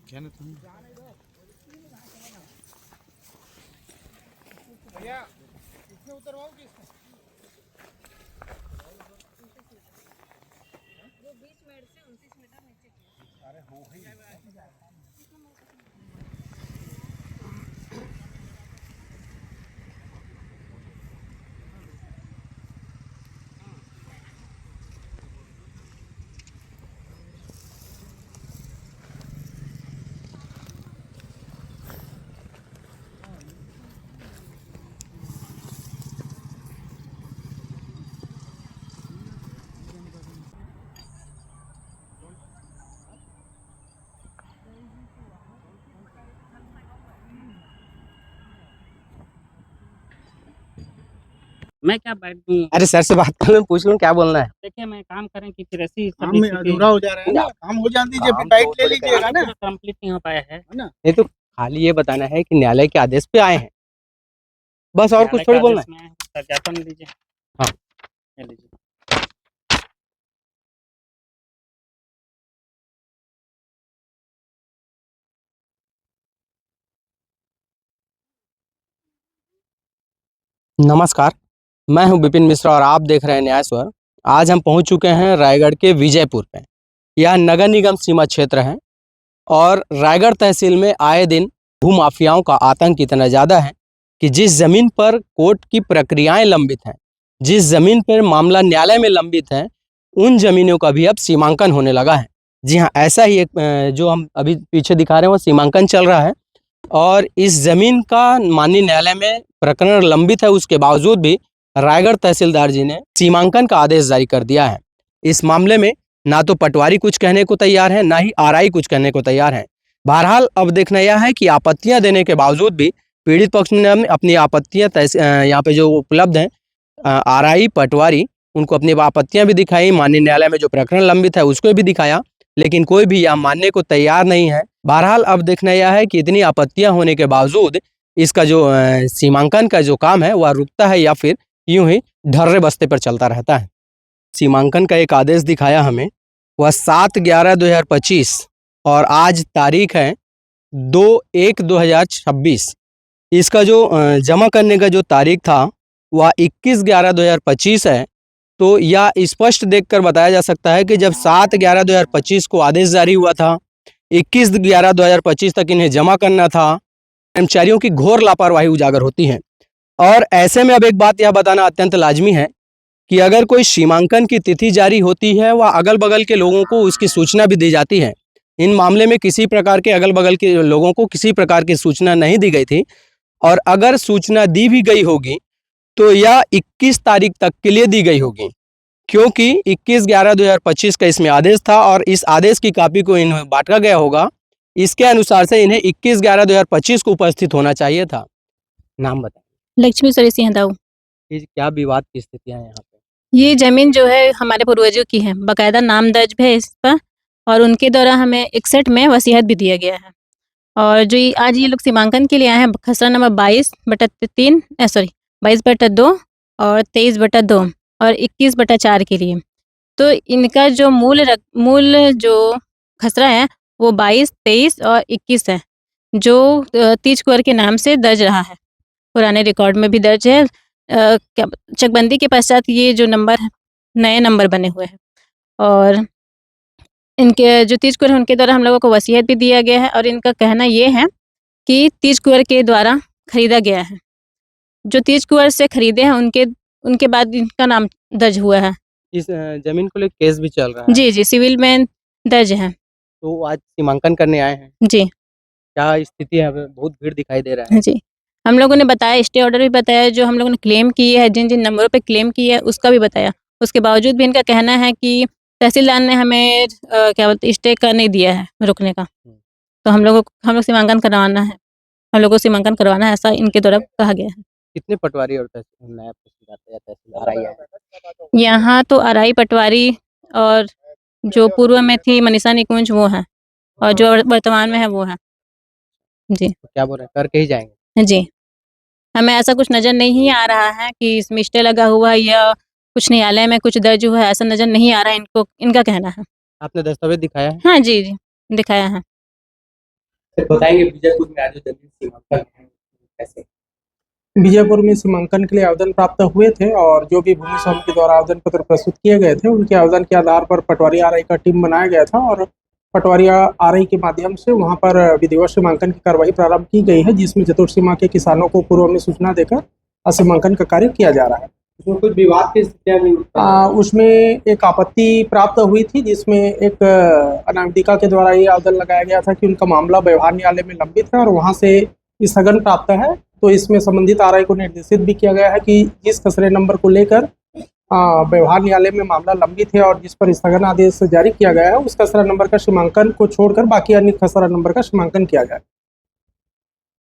भैया इसमें उतरवाओ कि इसमें वो 20 मिनट से 29 मीटर नीचे किया। अरे हो ही मैं क्या बैठ दूँ? अरे सर से बात कर लूं, पूछ लूं क्या बोलना है। देखिए मैं काम करें कि फिर ऐसी काम में अधूरा हो जा रहा है ना, काम हो जाने दीजिए, फिर काम बाइक तो ले लीजिएगा ना, कंप्लीट नहीं हो पाया है ना। नहीं तो खाली ये बताना है कि न्यायालय के आदेश पे आए हैं, बस और कुछ थोड़ी बोलना है। सत्यापन लीजिए। हाँ ये लीजिए। नमस्कार, मैं हूं विपिन मिश्रा और आप देख रहे हैं न्याय स्वर। आज हम पहुंच चुके हैं रायगढ़ के विजयपुर पे। यह नगर निगम सीमा क्षेत्र है और रायगढ़ तहसील में आए दिन भूमाफियाओं का आतंक इतना ज़्यादा है कि जिस ज़मीन पर कोर्ट की प्रक्रियाएं लंबित हैं, जिस ज़मीन पर मामला न्यायालय में लंबित है, उन ज़मीनों का भी अब सीमांकन होने लगा है। जी हाँ, ऐसा ही एक जो हम अभी पीछे दिखा रहे हैं वो सीमांकन चल रहा है और इस ज़मीन का माननीय न्यायालय में प्रकरण लंबित है। उसके बावजूद भी रायगढ़ तहसीलदार जी ने सीमांकन का आदेश जारी कर दिया है। इस मामले में ना तो पटवारी कुछ कहने को तैयार है, ना ही आरआई कुछ कहने को तैयार है। बहरहाल अब देखना यह है कि आपत्तियां देने के बावजूद भी पीड़ित पक्ष ने अपनी आपत्तियां यहाँ पे जो उपलब्ध हैं, आरआई पटवारी, उनको अपनी आपत्तियां भी दिखाई, माननीय न्यायालय में जो प्रकरण लंबित है उसको भी दिखाया, लेकिन कोई भी यह मानने को तैयार नहीं है। बहरहाल अब देखना यह है कि इतनी आपत्तियां होने के बावजूद इसका जो सीमांकन का जो काम है वह रुकता है या फिर यूं ही ढर्रे बस्ते पर चलता रहता है। सीमांकन का एक आदेश दिखाया हमें, वह 7/11/2025 और आज तारीख है 2/1/2026। इसका जो जमा करने का जो तारीख था वह 21/11/2025 है। तो यह स्पष्ट देखकर बताया जा सकता है कि जब 7/11/2025 को आदेश जारी हुआ था, 21/11/2025 तक इन्हें जमा करना था, कर्मचारियों की घोर लापरवाही उजागर होती है। और ऐसे में अब एक बात यह बताना अत्यंत लाजमी है कि अगर कोई सीमांकन की तिथि जारी होती है, वह अगल बगल के लोगों को उसकी सूचना भी दी जाती है। इन मामले में किसी प्रकार के अगल बगल के लोगों को किसी प्रकार की सूचना नहीं दी गई थी और अगर सूचना दी भी गई होगी तो यह 21 तारीख तक के लिए दी गई होगी, क्योंकि 21/11/2025 का इसमें आदेश था और इस आदेश की कॉपी को इन्हें बांटा गया होगा। इसके अनुसार से इन्हें 21/11/2025 को उपस्थित होना चाहिए था। नाम बताइए। लक्ष्मी सिंह दाऊ। ये क्या विवाद की स्थितियां हैं यहाँ पे? ये जमीन जो है हमारे पूर्वजों की है, बकायदा नाम दर्ज है इस पर और उनके द्वारा हमें 61 में वसीयत भी दिया गया है। और जो आज ये लोग सीमांकन के लिए आए हैं, खसरा नंबर 22/3 सॉरी 22/2 और 23/2 और 21/4 के लिए। तो इनका जो मूल जो खसरा है वो 22, 23 और 21 है, जो तीज कुंवर के नाम से दर्ज रहा है, पुराने रिकॉर्ड में भी दर्ज है। क्या चकबंदी के पश्चात ये जो नंबर है, नए नंबर बने हुए हैं और इनके जो तीज कुंवर है उनके द्वारा हम लोगों को वसीयत भी दिया गया है और इनका कहना ये है कि तीज कुंवर के द्वारा खरीदा गया है। जो तीज कुंवर से खरीदे हैं उनके बाद इनका नाम दर्ज हुआ है। इस जमीन को लेकर केस भी चल रहा है। जी, सिविल में दर्ज है। तो आज सीमांकन करने आए हैं। जी। क्या स्थिति है? बहुत भीड़ दिखाई दे रहा है। जी, हम लोगों ने बताया, स्टे ऑर्डर भी बताया, जो हम लोगों ने क्लेम किया है, जिन नंबरों पे क्लेम किया है उसका भी बताया। उसके बावजूद भी इनका कहना है कि तहसीलदार ने हमें क्या बोलते स्टे का नहीं दिया है, रुकने का। तो हम लोग सीमांकन करवाना है, हम लोगों को सीमांकन करवाना है, ऐसा इनके द्वारा कहा गया है। कितने पटवारी और नायब तहसीलदार तहसीलदार यहाँ तो आरआई पटवारी और जो पूर्व में थी मनीषा निकुंज वो है और जो वर्तमान में है वो है। जी। तो क्या बोल रहे हैं, करके ही जाएंगे? जी, हमें ऐसा कुछ नज़र नहीं आ रहा है कि इसमें स्टे लगा हुआ है या कुछ न्यायालय में कुछ दर्ज हुआ है, ऐसा नज़र नहीं आ रहा है इनको, इनका कहना है। आपने दस्तावेज दिखाया है? हाँ जी, दिखाया है। बताएंगे विजयपुर में आज जो जमीन सीमांकन है कैसे? विजयपुर में सीमांकन के लिए आवेदन प्राप्त हुए थे और जो भी भूमि स्वामी के द्वारा आवेदन पत्र प्रस्तुत किए गए थे उनके आवेदन के आधार पर पटवारी आरआई का टीम बनाया गया था और पटवारी आरआई के माध्यम से वहां पर विधिवत सीमांकन की कार्रवाई प्रारंभ की गई है, जिसमें चतुर्सीमा के किसानों को पूर्व में सूचना देकर सीमांकन का कार्य किया जा रहा है। उसमें कुछ विवाद की स्थितियां भी उसमें एक आपत्ति प्राप्त हुई थी, जिसमें एक अनामिका के द्वारा ये आवेदन लगाया गया था कि उनका मामला व्यवहार न्यायालय में लंबित है और वहां से स्थगन प्राप्त है। तो इसमें संबंधित आरआई को निर्देशित भी किया गया है कि जिस खसरे नंबर को लेकर व्यवहार न्यायालय में मामला लंबित है और जिस पर स्थगन आदेश जारी किया गया है उस खसरा नंबर का सीमांकन को छोड़कर बाकी अन्य खसरा नंबर का सीमांकन किया जाए।